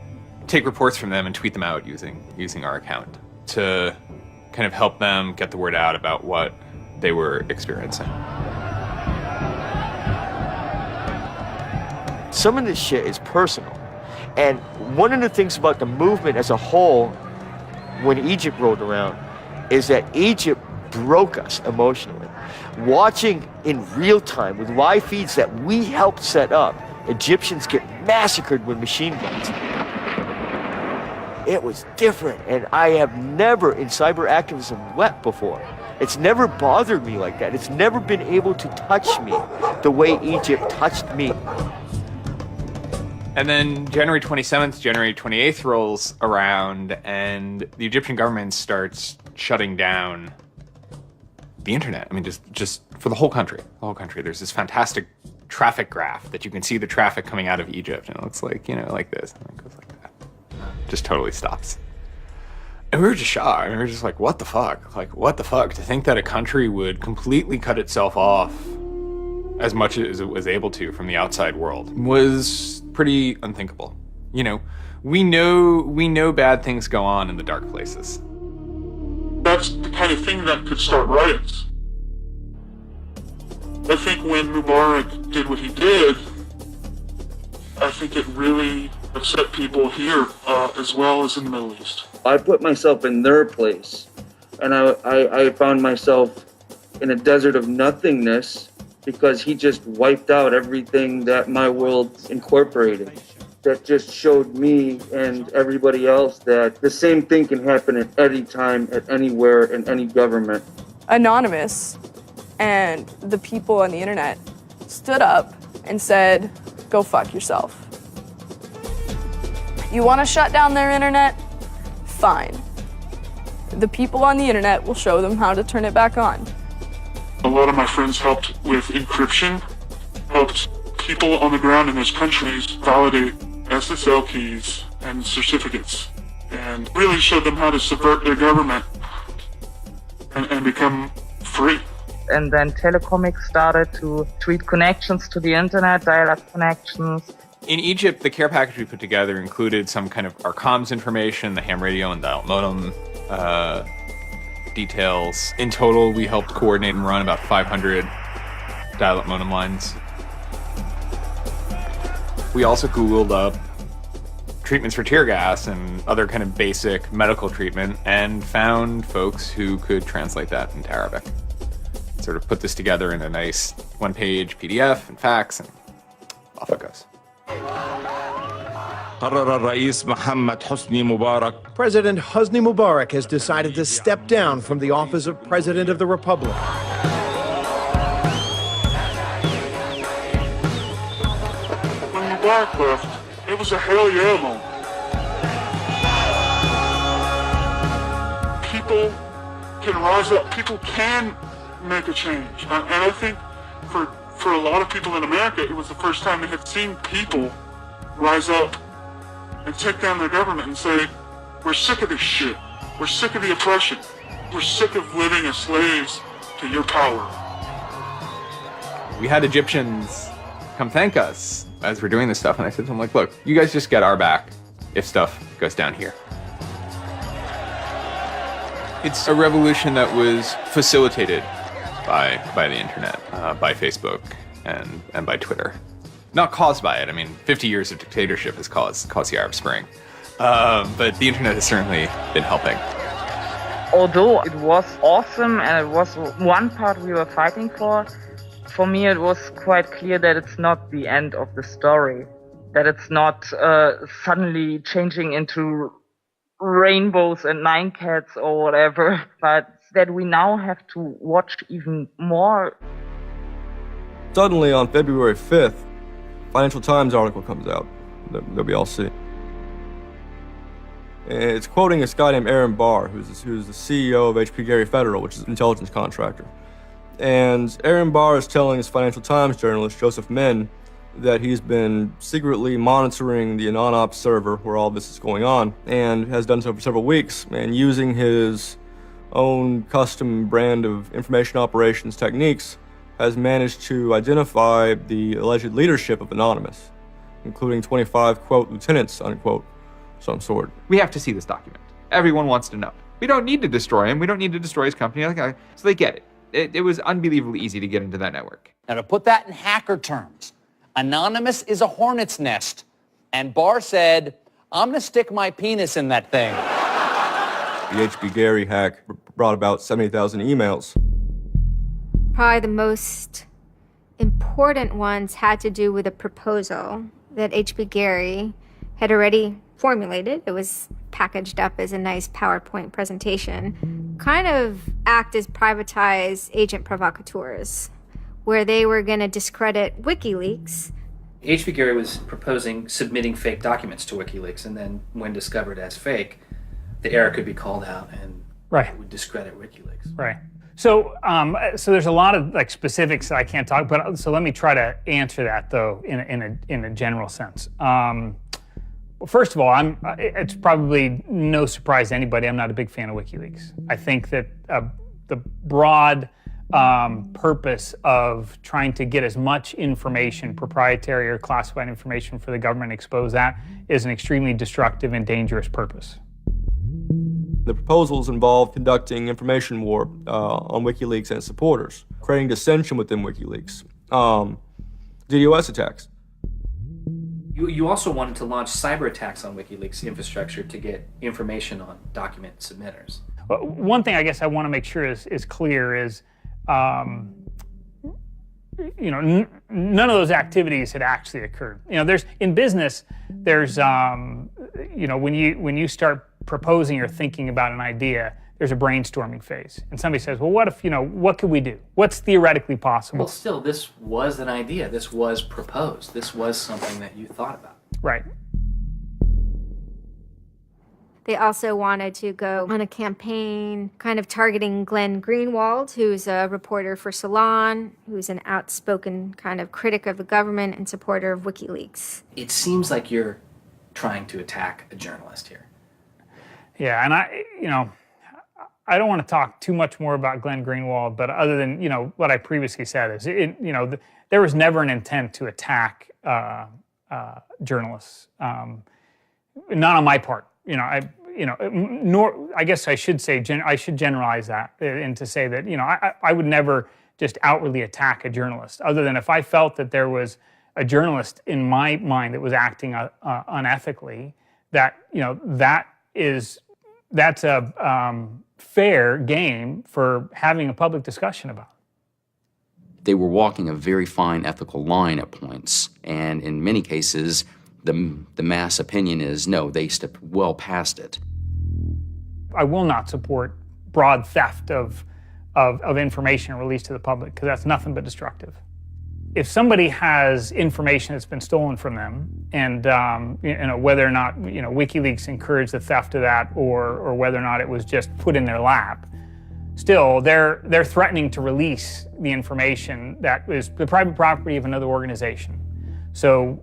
Speaker 31: take reports from them and tweet them out using our account to kind of help them get the word out about what they were experiencing.
Speaker 23: Some of this shit is personal. And one of the things about the movement as a whole, when Egypt rolled around, is that Egypt broke us emotionally. Watching in real time with live feeds that we helped set up, Egyptians get massacred with machine guns. It was different, and I have never in cyber activism wept before. It's never bothered me like that. It's never been able to touch me the way Egypt touched me.
Speaker 31: And then January 27th, January 28th rolls around, and the Egyptian government starts shutting down the internet. I mean, just for the whole country. There's this fantastic traffic graph that you can see the traffic coming out of Egypt, and it looks like, like this, and it goes like that. Just totally stops. And we were just shocked. We were just like, what the fuck? Like, what the fuck? To think that a country would completely cut itself off as much as it was able to from the outside world was pretty unthinkable. We know bad things go on in the dark places.
Speaker 29: That's the kind of thing that could start riots. I think when Mubarak did what he did, I think it really upset people here as well as in the Middle East.
Speaker 1: I put myself in their place, and I found myself in a desert of nothingness because he just wiped out everything that my world incorporated. That just showed me and everybody else that the same thing can happen at any time, at anywhere, in any government.
Speaker 30: Anonymous and the people on the internet stood up and said, go fuck yourself. You want to shut down their internet? Fine. The people on the internet will show them how to turn it back on.
Speaker 29: A lot of my friends helped with encryption, helped people on the ground in those countries validate SSL keys and certificates, and really showed them how to subvert their government and become free.
Speaker 14: And then Telecomics started to tweet connections to the internet, dial-up connections.
Speaker 31: In Egypt, the care package we put together included some kind of our comms information, the ham radio and dial modem details. In total, we helped coordinate and run about 500 dial-up modem lines. We also Googled up treatments for tear gas and other kind of basic medical treatment and found folks who could translate that into Arabic. Sort of put this together in a nice one-page PDF and fax, and off it goes.
Speaker 2: President Hosni Mubarak has decided to step down from the office of President of the Republic.
Speaker 29: When Mubarak left, it was a hell yeah moment. People can rise up. People can make a change. And I think for a lot of people in America, it was the first time they had seen people rise up and take down their government and say, we're sick of this shit. We're sick of the oppression. We're sick of living as slaves to your power.
Speaker 31: We had Egyptians come thank us as we're doing this stuff, and I said to them, like, look, you guys just get our back if stuff goes down here. It's a revolution that was facilitated by the internet, by Facebook and by Twitter. Not caused by it. I mean, 50 years of dictatorship has caused the Arab Spring. But the internet has certainly been helping.
Speaker 14: Although it was awesome and it was one part we were fighting for me it was quite clear that it's not the end of the story. That it's not suddenly changing into rainbows and 9 cats or whatever, but that we now have to watch even more.
Speaker 5: Suddenly on February 5th, Financial Times article comes out that we all see. And it's quoting this guy named Aaron Barr, who's the CEO of HP Gary Federal, which is an intelligence contractor. And Aaron Barr is telling this Financial Times journalist, Joseph Min, that he's been secretly monitoring the AnonOps server where all this is going on, and has done so for several weeks, and using his own custom brand of information operations techniques, has managed to identify the alleged leadership of Anonymous, including 25, quote, lieutenants, unquote, some sort.
Speaker 16: We have to see this document. Everyone wants to know. We don't need to destroy him. We don't need to destroy his company. So they get it. It was unbelievably easy to get into that network.
Speaker 7: Now, to put that in hacker terms, Anonymous is a hornet's nest. And Barr said, I'm going to stick my penis in that thing.
Speaker 5: The HB Gary hack brought about 70,000 emails.
Speaker 9: Probably the most important ones had to do with a proposal that HB Gary had already formulated. It was packaged up as a nice PowerPoint presentation, kind of act as privatized agent provocateurs, where they were going to discredit WikiLeaks.
Speaker 10: HB Gary was proposing submitting fake documents to WikiLeaks, and then when discovered as fake, the error could be called out and it would discredit WikiLeaks.
Speaker 11: Right.
Speaker 3: So there's a lot of like specifics that I can't talk about. So let me try to answer that though in a general sense. Well, first of all, it's probably no surprise to anybody. I'm not a big fan of WikiLeaks. I think that the broad purpose of trying to get as much information, proprietary or classified information for the government, expose that, is an extremely destructive and dangerous purpose.
Speaker 5: The proposals involve conducting information war on WikiLeaks and its supporters, creating dissension within WikiLeaks, DDoS attacks.
Speaker 10: You also wanted to launch cyber attacks on WikiLeaks infrastructure to get information on document submitters.
Speaker 3: One thing I guess I want to make sure is clear is, none of those activities had actually occurred. In business, there's, when you start proposing or thinking about an idea, there's a brainstorming phase. And somebody says, well, what if, what could we do? What's theoretically possible?
Speaker 10: Well, still, this was an idea. This was proposed. This was something that you thought about.
Speaker 3: Right.
Speaker 9: They also wanted to go on a campaign kind of targeting Glenn Greenwald, who's a reporter for Salon, who's an outspoken kind of critic of the government and supporter of WikiLeaks.
Speaker 10: It seems like you're trying to attack a journalist here.
Speaker 3: Yeah, and I don't want to talk too much more about Glenn Greenwald, but other than, what I previously said is, there was never an intent to attack journalists, not on my part. Nor I guess I should say I should generalize that and to say that I would never just outwardly attack a journalist, other than if I felt that there was a journalist in my mind that was acting unethically. That's a fair game for having a public discussion about.
Speaker 6: They were walking a very fine ethical line at points, and in many cases, the mass opinion is, no, they stepped well past it.
Speaker 3: I will not support broad theft of information released to the public, because that's nothing but destructive. If somebody has information that's been stolen from them, and whether or not WikiLeaks encouraged the theft of that, or whether or not it was just put in their lap, still they're threatening to release the information that is the private property of another organization. So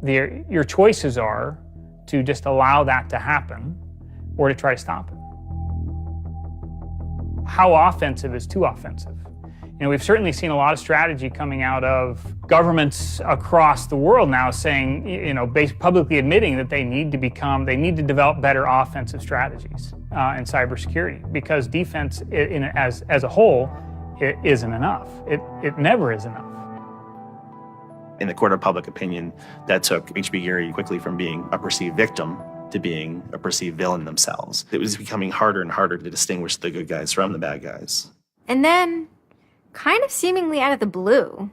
Speaker 3: your choices are to just allow that to happen, or to try to stop it. How offensive is too offensive? We've certainly seen a lot of strategy coming out of governments across the world now saying, publicly admitting that they need to develop better offensive strategies in cybersecurity, because defense as a whole, it isn't enough. It never is enough.
Speaker 4: In the court of public opinion, that took H.B. Gary quickly from being a perceived victim to being a perceived villain themselves. It was becoming harder and harder to distinguish the good guys from the bad guys.
Speaker 9: And then, kind of seemingly out of the blue,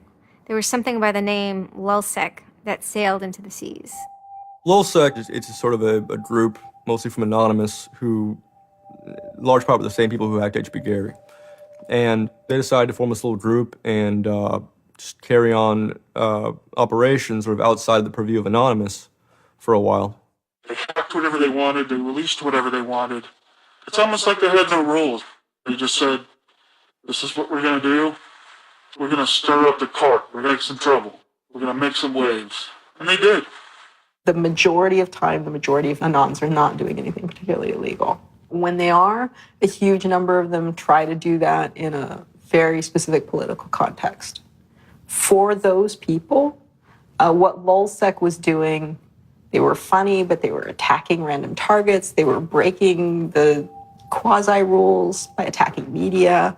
Speaker 9: there was something by the name Lulzsec that sailed into the seas.
Speaker 5: Lulzsec, it's sort of a group, mostly from Anonymous, who, large part of the same people who hacked H.B. Gary. And they decided to form this little group and just carry on operations sort of outside the purview of Anonymous for a while.
Speaker 29: They hacked whatever they wanted, they released whatever they wanted. It's almost like they had no rules. They just said, this is what we're going to do. We're going to stir up the cart. We're going to make some trouble. We're going to make some waves. And they did.
Speaker 8: The majority of time, the majority of Anons are not doing anything particularly illegal. When they are, a huge number of them try to do that in a very specific political context. For those people, what Lulzsec was doing, they were funny, but they were attacking random targets. They were breaking the quasi-rules by attacking media.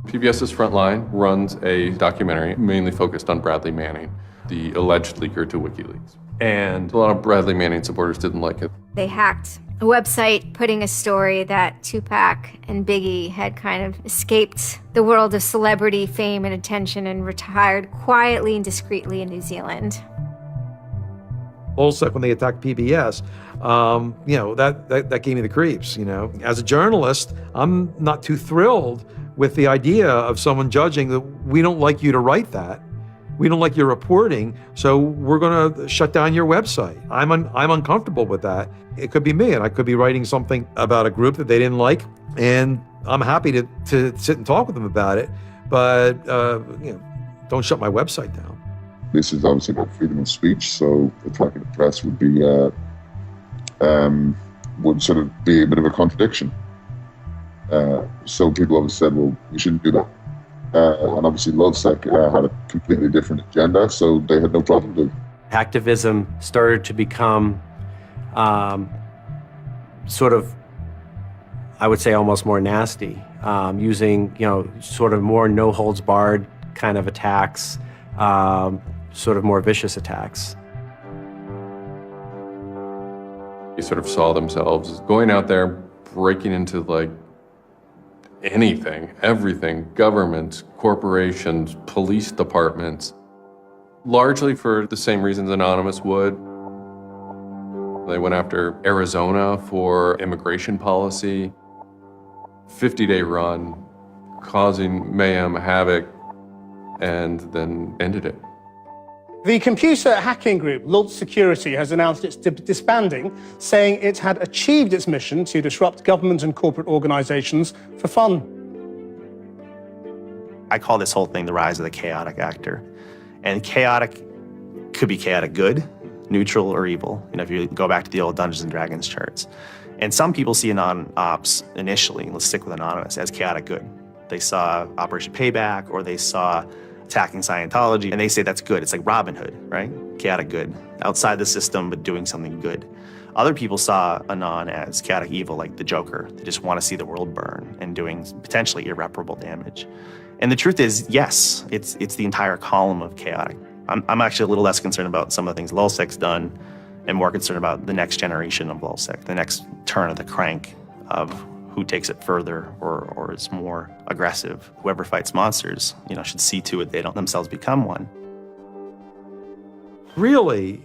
Speaker 20: PBS's Frontline runs a documentary mainly focused on Bradley Manning, the alleged leaker to WikiLeaks. And a lot of Bradley Manning supporters didn't like it.
Speaker 9: They hacked a website putting a story that Tupac and Biggie had kind of escaped the world of celebrity fame and attention and retired quietly and discreetly in New Zealand.
Speaker 18: Lulzsec, when they attacked PBS, that gave me the creeps, As a journalist, I'm not too thrilled with the idea of someone judging that we don't like you to write that, we don't like your reporting, so we're going to shut down your website. I'm uncomfortable with that. It could be me, and I could be writing something about a group that they didn't like, and I'm happy to sit and talk with them about it, but don't shut my website down.
Speaker 28: This is obviously about freedom of speech, so attacking the press would be would sort of be a bit of a contradiction. So people always said, well, you shouldn't do that. And obviously LulzSec had a completely different agenda, so they had no problem doing it.
Speaker 11: Activism started to become sort of, I would say, almost more nasty, using, sort of more no-holds-barred kind of attacks, sort of more vicious attacks.
Speaker 20: They sort of saw themselves as going out there, breaking into like anything, everything, governments, corporations, police departments, largely for the same reasons Anonymous would. They went after Arizona for immigration policy, 50-day run, causing mayhem, havoc, and then ended it.
Speaker 12: The computer hacking group Lulz Security has announced its disbanding, saying it had achieved its mission to disrupt government and corporate organizations for fun.
Speaker 4: I call this whole thing the rise of the chaotic actor. And chaotic could be chaotic good, neutral, or evil. If you go back to the old Dungeons and Dragons charts. And some people see Anon-Ops initially, let's stick with Anonymous, as chaotic good. They saw Operation Payback, or they saw attacking Scientology, and they say that's good. It's like Robin Hood, right? Chaotic good. Outside the system, but doing something good. Other people saw Anon as chaotic evil, like the Joker. They just want to see the world burn and doing potentially irreparable damage. And the truth is, yes, it's the entire column of chaotic. I'm actually a little less concerned about some of the things LulzSec's done and more concerned about the next generation of LulzSec, the next turn of the crank of who takes it further or is more aggressive. Whoever fights monsters, should see to it they don't themselves become one.
Speaker 18: Really,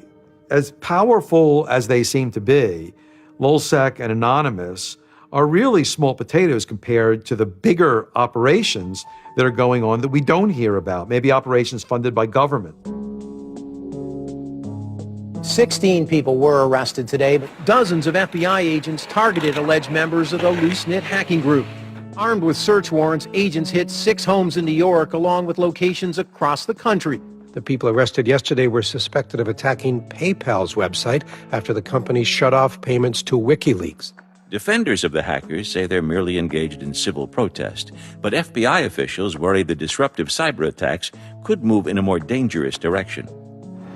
Speaker 18: as powerful as they seem to be, LulzSec and Anonymous are really small potatoes compared to the bigger operations that are going on that we don't hear about, maybe operations funded by government.
Speaker 2: 16 people were arrested today, but dozens of FBI agents targeted alleged members of the loose-knit hacking group. Armed with search warrants, agents hit 6 homes in New York, along with locations across the country.
Speaker 13: The people arrested yesterday were suspected of attacking PayPal's website after the company shut off payments to WikiLeaks.
Speaker 15: Defenders of the hackers say they're merely engaged in civil protest, but FBI officials worry the disruptive cyber attacks could move in a more dangerous direction.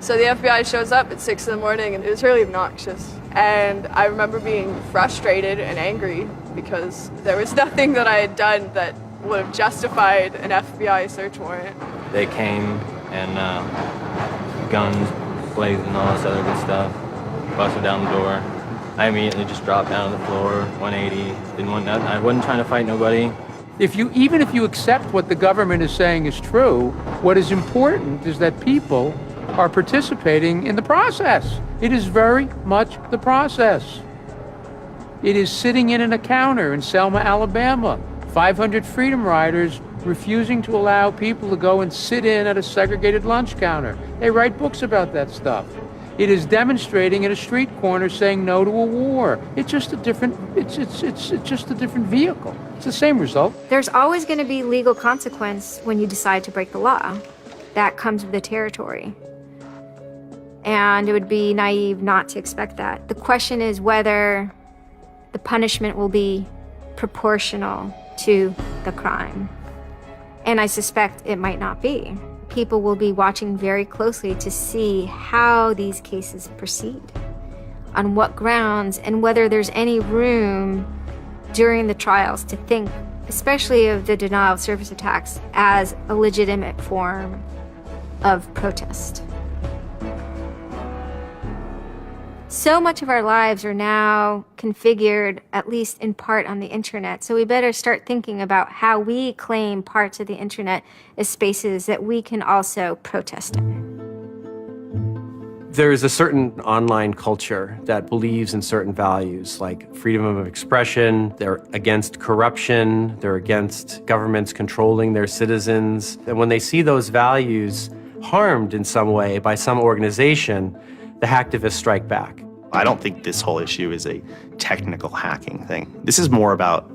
Speaker 30: So the FBI shows up at 6 in the morning, and it was really obnoxious. And I remember being frustrated and angry because there was nothing that I had done that would have justified an FBI search warrant.
Speaker 17: They came and guns blazing, all this other good stuff, busted down the door. I immediately just dropped down to the floor, 180, didn't want nothing. I wasn't trying to fight nobody.
Speaker 19: Even if you accept what the government is saying is true, what is important is that people are participating in the process. It is very much the process. It is sitting in an encounter in Selma, Alabama. 500 Freedom Riders refusing to allow people to go and sit in at a segregated lunch counter. They write books about that stuff. It is demonstrating at a street corner saying no to a war. It's just a different, it's just a different vehicle. It's the same result.
Speaker 9: There's always going to be legal consequence when you decide to break the law. That comes with the territory. And it would be naive not to expect that. The question is whether the punishment will be proportional to the crime. And I suspect it might not be. People will be watching very closely to see how these cases proceed, on what grounds, and whether there's any room during the trials to think, especially of the denial of service attacks, as a legitimate form of protest. So much of our lives are now configured, at least in part, on the internet. So we better start thinking about how we claim parts of the internet as spaces that we can also protest in.
Speaker 11: There is a certain online culture that believes in certain values, like freedom of expression. They're against corruption. They're against governments controlling their citizens. And when they see those values harmed in some way by some organization, the hacktivists strike back.
Speaker 4: I don't think this whole issue is a technical hacking thing. This is more about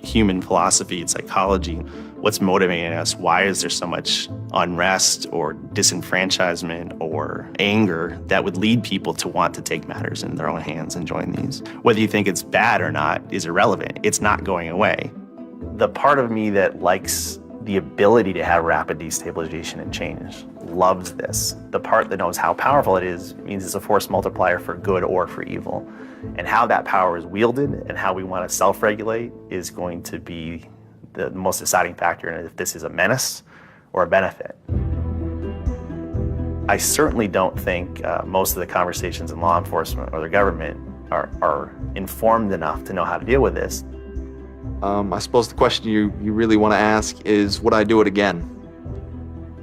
Speaker 4: human philosophy and psychology. What's motivating us? Why is there so much unrest or disenfranchisement or anger that would lead people to want to take matters in their own hands and join these? Whether you think it's bad or not is irrelevant. It's not going away. The part of me that likes the ability to have rapid destabilization and change loves this. The part that knows how powerful it is means it's a force multiplier for good or for evil. And how that power is wielded and how we want to self-regulate is going to be the most deciding factor in if this is a menace or a benefit. I certainly don't think most of the conversations in law enforcement or the government are informed enough to know how to deal with this.
Speaker 1: I suppose the question you really want to ask is, would I do it again?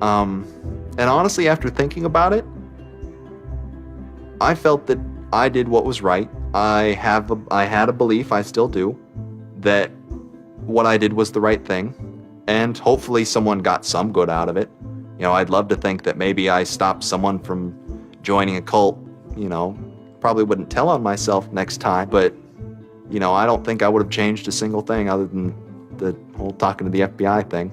Speaker 1: And honestly, after thinking about it, I felt that I did what was right. I had a belief, I still do, that what I did was the right thing, and hopefully someone got some good out of it. You know, I'd love to think that maybe I stopped someone from joining a cult, you know. Probably wouldn't tell on myself next time, but, you know, I don't think I would have changed a single thing other than the whole talking to the FBI thing.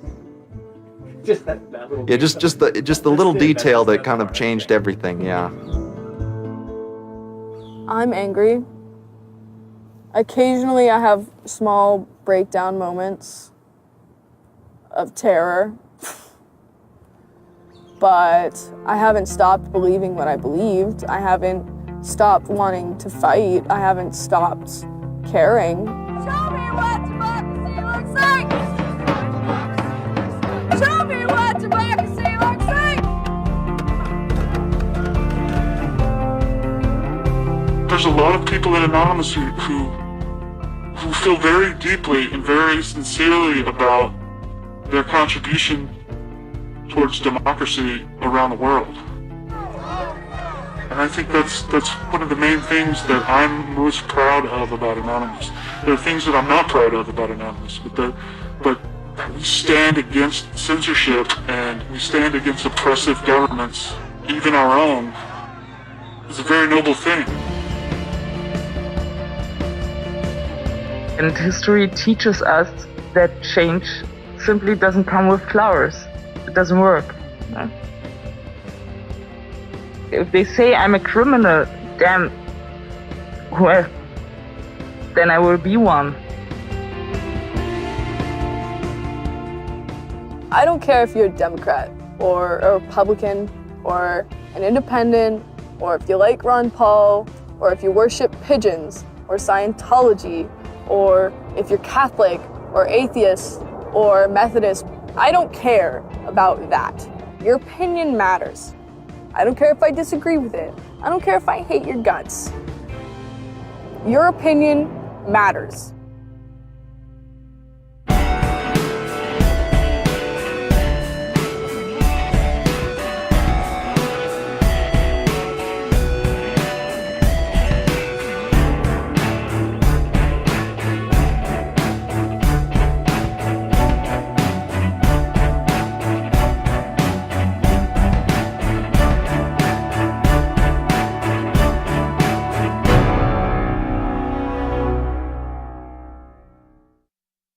Speaker 10: Just that little
Speaker 1: Yeah, just the little detail that kind of changed everything, yeah.
Speaker 30: I'm angry. Occasionally I have small breakdown moments of terror, but I haven't stopped believing what I believed. I haven't stopped wanting to fight. I haven't stopped caring. Show me what democracy looks like! Show me what democracy looks like!
Speaker 29: There's a lot of people in Anonymous who feel very deeply and very sincerely about their contribution towards democracy around the world. And I think that's one of the main things that I'm most proud of about Anonymous. There are things that I'm not proud of about Anonymous, but we stand against censorship and we stand against oppressive governments, even our own. It's a very noble thing.
Speaker 14: And history teaches us that change simply doesn't come with flowers. It doesn't work. No? If they say I'm a criminal, damn, well, then I will be one.
Speaker 30: I don't care if you're a Democrat or a Republican or an independent or if you like Ron Paul or if you worship pigeons or Scientology or if you're Catholic or atheist or Methodist. I don't care about that. Your opinion matters. I don't care if I disagree with it. I don't care if I hate your guts. Your opinion matters.